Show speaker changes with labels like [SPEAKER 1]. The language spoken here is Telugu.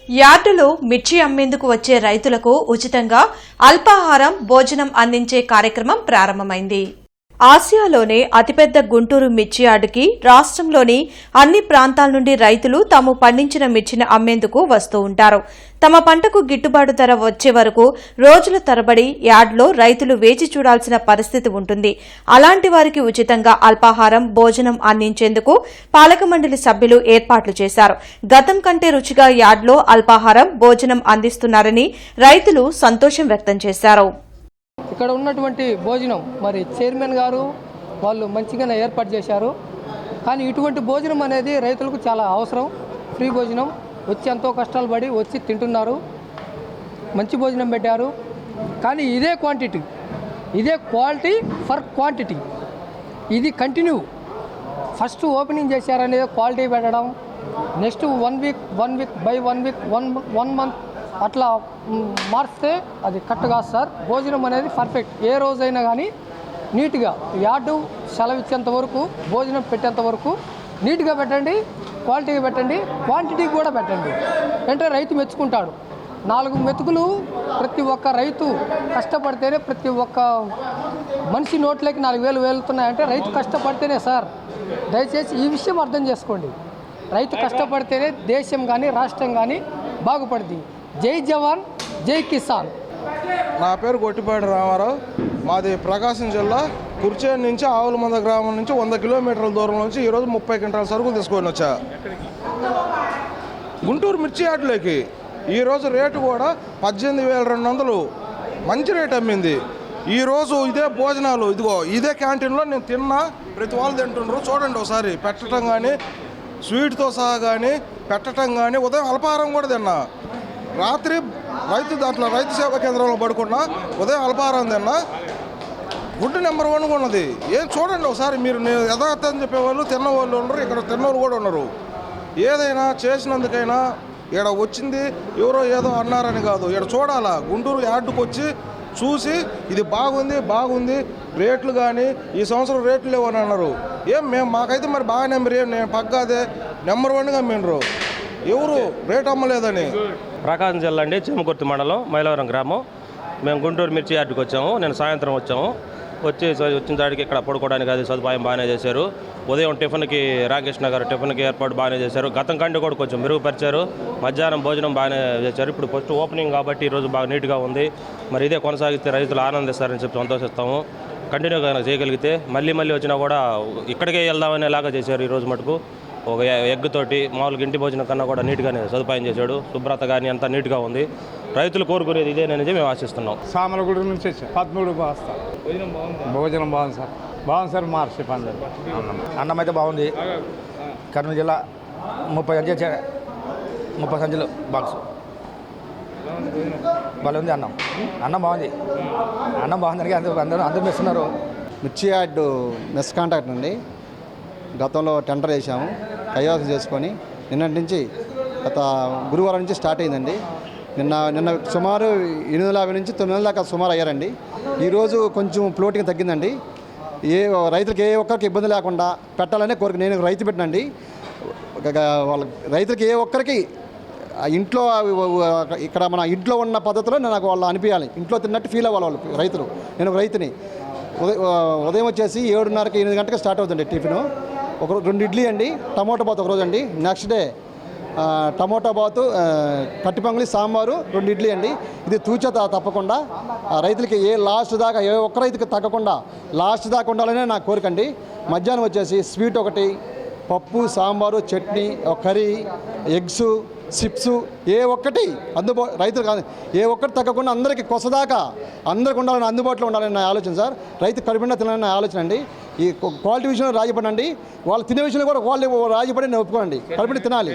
[SPEAKER 1] యార్డులో మిర్చి అమ్మేందుకు వచ్చే రైతులకు ఉచితంగా అల్పాహారం, భోజనం అందించే కార్యక్రమం ప్రారంభమైంది. ఆసియాలోనే అతిపెద్ద గుంటూరు మిర్చి యార్డుకి రాష్ట్రంలోని అన్ని ప్రాంతాల నుండి రైతులు తాము పండించిన మిర్చిని అమ్మేందుకు వస్తూ ఉంటారు. తమ పంటకు గిట్టుబాటు ధర వచ్చే వరకు రోజుల తరబడి యార్డులో రైతులు వేచి చూడాల్సిన పరిస్థితి ఉంటుంది. అలాంటి వారికి ఉచితంగా అల్పాహారం, భోజనం అందించేందుకు పాలక మండలి సభ్యులు ఏర్పాట్లు చేశారు. గతం కంటే రుచిగా యార్డులో అల్పాహారం, భోజనం అందిస్తున్నారని రైతులు సంతోషం వ్యక్తం చేశారు.
[SPEAKER 2] ఇక్కడ ఉన్నటువంటి భోజనం మరి చైర్మన్ గారు వాళ్ళు మంచిగానే ఏర్పాటు చేశారు. కానీ ఇటువంటి భోజనం అనేది రైతులకు చాలా అవసరం. ఫ్రీ భోజనం వచ్చి ఎంతో కష్టాలు పడి వచ్చి తింటున్నారు. మంచి భోజనం పెట్టారు. కానీ ఇదే క్వాంటిటీ, ఇదే క్వాలిటీ ఫర్ క్వాంటిటీ, ఇది కంటిన్యూ. ఫస్ట్ ఓపెనింగ్ చేశారనేది క్వాలిటీ పెట్టడం, next one week by one month అట్లా మార్చితే అది కరెక్ట్ కాదు సార్. భోజనం అనేది పర్ఫెక్ట్. ఏ రోజైనా కానీ నీట్గా యార్డు సెలవిచ్చేంత వరకు, భోజనం పెట్టేంత వరకు నీట్గా పెట్టండి, క్వాలిటీగా పెట్టండి, క్వాంటిటీ కూడా పెట్టండి. అంటే రైతు మెచ్చుకుంటాడు. 4 మెతుకులు ప్రతి ఒక్క రైతు కష్టపడితేనే, ప్రతి ఒక్క మనిషి నోట్లోకి 4,000 వెళ్తున్నాయంటే రైతు కష్టపడితేనే సార్. దయచేసి ఈ విషయం అర్థం చేసుకోండి. రైతు కష్టపడితేనే దేశం కానీ రాష్ట్రం కానీ బాగుపడుతుంది. జై జవాన్, జై కిసాన్.
[SPEAKER 3] నా పేరు గొట్టిపాటి రామారావు. మాది ప్రకాశం జిల్లా కుర్చేడు నుంచి ఆవులమంద గ్రామం నుంచి 100 కిలోమీటర్ల దూరం నుంచి ఈరోజు 30 క్వింటాల సరుకులు తీసుకొని వచ్చా గుంటూరు మిర్చి యార్డులోకి. ఈరోజు రేటు కూడా 18,200 మంచి రేటు అమ్మింది. ఈరోజు ఇదే భోజనాలు, ఇదిగో ఇదే క్యాంటీన్లో నేను తిన్నా, ప్రతి వాళ్ళు తింటున్నారు. చూడండి ఒకసారి, పెట్టడం కానీ స్వీట్తో సహా కానీ పెట్టడం కానీ, ఉదయం అల్పాహారం కూడా తిన్నా. రాత్రి రైతు సేవా కేంద్రంలో పడుకున్నా, ఉదయం అల్పాహారం తిన్నా. గుడ్డు నెంబర్ 1 ఉన్నది. ఏం చూడండి ఒకసారి మీరు. నేను యథార్థం చెప్పేవాళ్ళు తిన్నవాళ్ళు ఉన్నారు, ఇక్కడ తిన్నవాళ్ళు కూడా ఉన్నారు. ఏదైనా చేసినందుకైనా ఇక్కడ వచ్చింది ఎవరో ఏదో అన్నారని కాదు, ఇక్కడ చూడాలా. గుంటూరు యార్డుకు వచ్చి చూసి ఇది బాగుంది రేట్లు కానీ ఈ సంవత్సరం రేట్లు లేవని అన్నారు. మాకైతే మరి బాగా నెంబర్ నేను పగ్గాదే నెంబర్ 1గా అమ్మిండ్రు. ఎవరు రేట్ అమ్మలేదని.
[SPEAKER 4] ప్రకాశం జిల్లా అండి, చిమ్మకుర్తి మండలం, మైలవరం గ్రామం. మేము గుంటూరు మిర్చి యార్డుకి వచ్చాము. నేను సాయంత్రం వచ్చిన దాడికి ఇక్కడ పడుకోవడానికి అది సదుపాయం బాగానే చేశారు. ఉదయం టిఫిన్కి రామకృష్ణ గారు టిఫిన్కి ఏర్పాటు బాగానే చేశారు. గతం కంటే కూడా కొంచెం మెరుగుపరిచారు. మధ్యాహ్నం భోజనం బాగానే చేశారు. ఇప్పుడు ఫస్ట్ ఓపెనింగ్ కాబట్టి ఈరోజు బాగా నీట్గా ఉంది. మరి ఇదే కొనసాగిస్తే రైతులు ఆనందిస్తారని చెప్పి సంతోషిస్తాము. కంటిన్యూగా చేయగలిగితే మళ్ళీ వచ్చినా కూడా ఇక్కడికే వెళ్దామనేలాగా చేశారు. ఈరోజు మటుకు ఒక ఎగ్ తోటి మామూలుగా ఇంటి భోజనం కన్నా కూడా నీట్గానే సదుపాయం చేశాడు. శుభ్రత కానీ అంతా నీట్గా ఉంది. రైతులు కోరుకునేది ఇదేనని మేము ఆశిస్తున్నాం.
[SPEAKER 5] సామలగూడ నుంచి 13 వస్తా. భోజనం బాగుంది సార్. బాగుంది సార్. మార్చి పనులు
[SPEAKER 6] అన్నం అయితే బాగుంది. కర్నూలు జిల్లా 30 సంచులు బాక్స్ బాగా ఉంది. అన్నం బాగుంది. అందరూ మెస్తున్నారు.
[SPEAKER 7] మిర్చి యార్డు మెస్ కాంట్రాక్ట్ అండి. గతంలో టెండర్ వేసాము, కైవసం చేసుకొని నిన్నటి నుంచి గత గురువారం నుంచి స్టార్ట్ అయిందండి. నిన్న సుమారు 850 నుంచి 900 దాకా సుమారు అయ్యారండి. ఈరోజు కొంచెం ఫ్లోటింగ్ తగ్గిందండి. రైతులకు ఏ ఒక్కరికి ఇబ్బంది లేకుండా పెట్టాలనే కోరిక. నేను రైతు పెట్టినండి. వాళ్ళ రైతులకి ఏ ఒక్కరికి ఇంట్లో ఇక్కడ మన ఇంట్లో ఉన్న పద్ధతిలో నాకు వాళ్ళు అనిపించాలి, ఇంట్లో తిన్నట్టు ఫీల్ అవ్వాలి వాళ్ళు రైతులు. నేను ఒక రైతుని. ఉదయం వచ్చేసి 7:30కి 8 గంటలకు స్టార్ట్ అవుతుంది టిఫిన్. 2 ఇడ్లీ అండి, టమోటా బాత్ ఒకరోజు అండి. నెక్స్ట్ డే టమోటా బాతు, కట్టి పొంగలి, సాంబారు, 2 ఇడ్లీ అండి. ఇది తూచా తప్పకుండా రైతులకి లాస్ట్ దాకా ఏ ఒక్క రైతుకి తగ్గకుండా లాస్ట్ దాకా ఉండాలనే నా కోరిక అండి. మధ్యాహ్నం వచ్చేసి స్వీట్ ఒకటి, పప్పు, sambar, chutney, curry, eggs, chips ఏ ఒక్కటి రైతులు కాదు, ఏ ఒక్కటి తగ్గకుండా అందరికీ కొసదాకా అందరికి ఉండాలని, అందుబాటులో ఉండాలని నా ఆలోచన సార్. రైతు కడుపుండా తినాలని నా ఆలోచన అండి. ఈ క్వాలిటీ విషయంలో రాజీపడండి, వాళ్ళు తినే విషయంలో కూడా క్వాలిటీ రాజీపడి నేను ఒప్పుకోండి. కడుపుండా తినాలి.